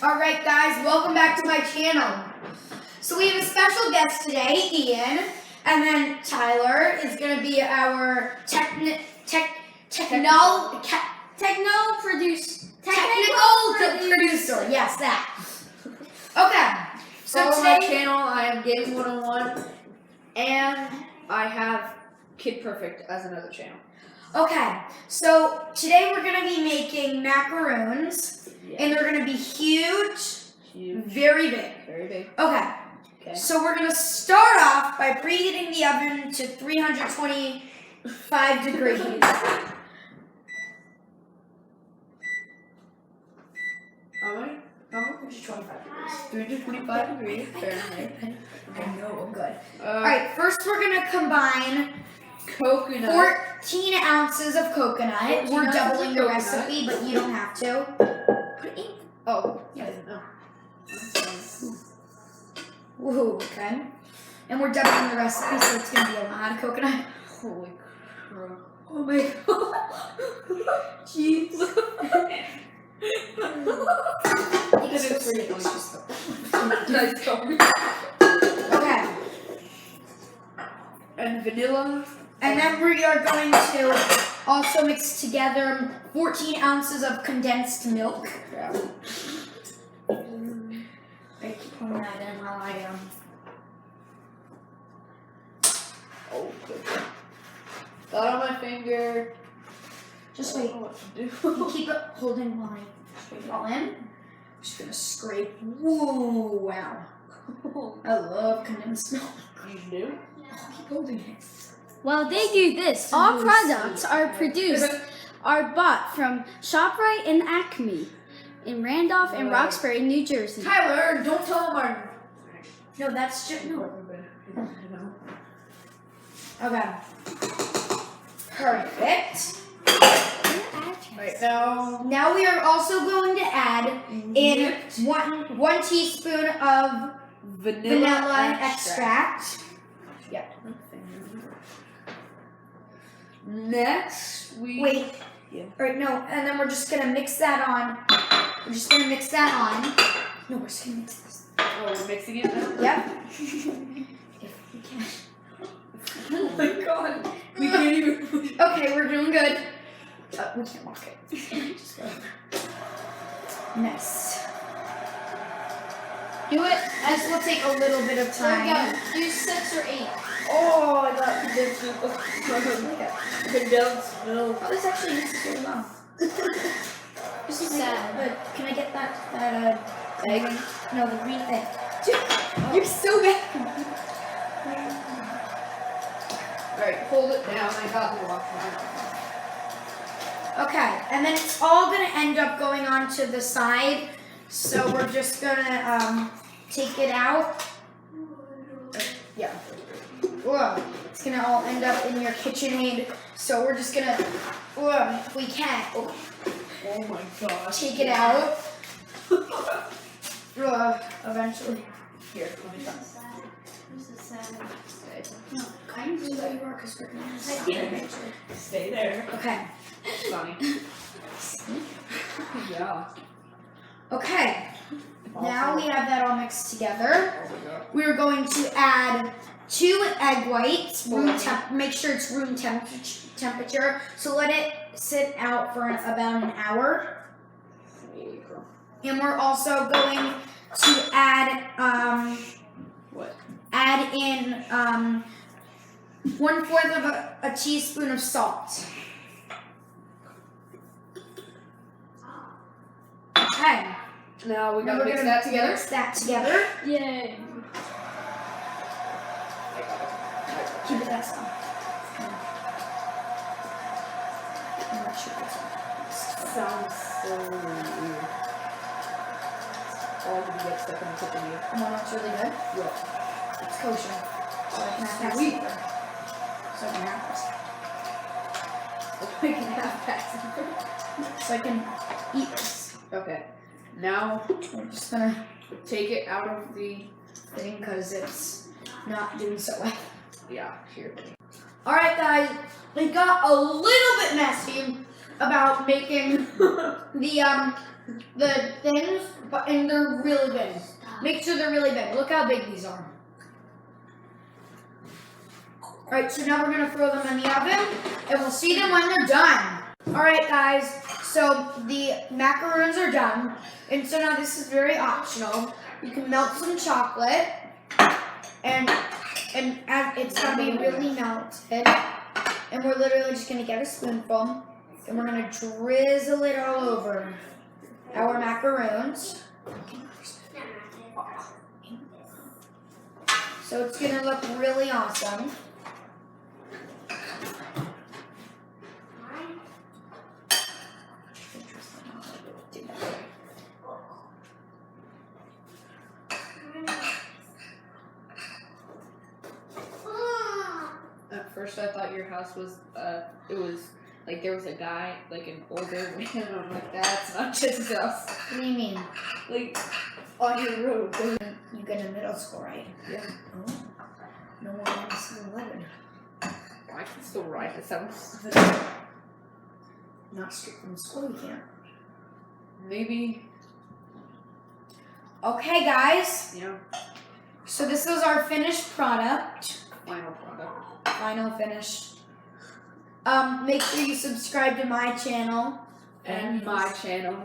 Alright guys, welcome back to my channel. So we have a special guest today, Ian, and then Tyler is going to be technical producer. Yes, that. Okay. So on today, my channel, I have Game 101, and I have Kid Perfect as another channel. Okay, so today we're going to be making macaroons, and they're going to be huge, very big. Very big. Okay, so we're going to start off by preheating the oven to 325 degrees. How much? 325 degrees. Fahrenheit. I know, I'm good. Alright, first we're going to combine coconut. 14 ounces of coconut. We're doubling the recipe, but you don't have to. Put it in. Oh, yeah, I didn't know. Woohoo, okay. And we're doubling the recipe, so it's going to be a lot of coconut. Holy crap. Oh my god. Jeez. This is pretty delicious. Nice coffee. Okay. And vanilla. And then we are going to also mix together 14 ounces of condensed milk. Yeah. I keep putting that in while I Oh, good. Got on my finger. Just wait. I don't know what to do. You keep it holding while I scrape it all in. I'm just gonna scrape. Whoa, wow. I love condensed milk. You do? Keep holding it. While they do this, all products are bought from ShopRite and Acme in Randolph and Roxbury, New Jersey. Tyler, don't tell them our... No, that's just no. Okay. Perfect. Right now... Now we are also going to add in one teaspoon of vanilla extract. Yeah. Next, Wait. Yeah. Or no, and then we're just gonna mix that on. We're just gonna mix that on. No, we're just gonna mix this. Oh, we're mixing it now? Yep. If we can. Oh my god. We can't even... Okay, we're doing good. We can't walk it. Just go. Nice. Do it. This will take a little bit of time. Do 6 or 8. Oh, I got condensed milk. Condensed milk. Oh, this actually mixes really well. This is sad. But can I get that Egg? No, the green egg. You're so bad. Alright, hold it down. I got the water. Okay, and then it's all gonna end up going on to the side. So we're just gonna take it out. Yeah. Whoa. It's gonna all end up in your KitchenAid. So we're just gonna, if we can, Oh my gosh. take it out. Eventually. Here, let me try. This is sad. Kind of like you are, because we're gonna Stay there. Okay. Funny. Yeah. Okay. Now we have that all mixed together. Oh my god. We're going to add 2 egg whites. Make sure it's room temperature. So let it sit out for about an hour. And we're also going to add add in 1/4 of a teaspoon of salt. Okay. Now we Now gotta we're mix gonna that together. Mix that together. Yay. Keep it that small. I'm not sure what's Sounds so weird. All of you get stuck in the kitchen here. the one that's really good. Yeah. It's kosher. So I can have that Sweet. super. So I can have this. We can have that. So I can eat this. Okay. Now We're just gonna take it out of the thing because it's not doing so well. yeah, here. Alright guys, it got a little bit messy about making the the things, and they're really big. Make sure they're really big. Look how big these are. Alright, so now we're going to throw them in the oven, and we'll see them when they're done. Alright guys, so the macaroons are done, and so now this is very optional. You can melt some chocolate, and it's going to be really melted. And we're literally just going to get a spoonful, and we're going to drizzle it all over our macaroons. So it's going to look really awesome. At first I thought your house was, it was, like there was a guy, like an older man, and I'm like, that's not just his house. What do you mean? Like, on your road. You get in middle school, right? Yeah. Oh. No more than 7-Eleven. I can still ride the 7. Not straight from school, you can't. Maybe. Okay, guys. Yeah. So this is our finished product. Final product. Final finish. Make sure you subscribe to my channel. And my channel.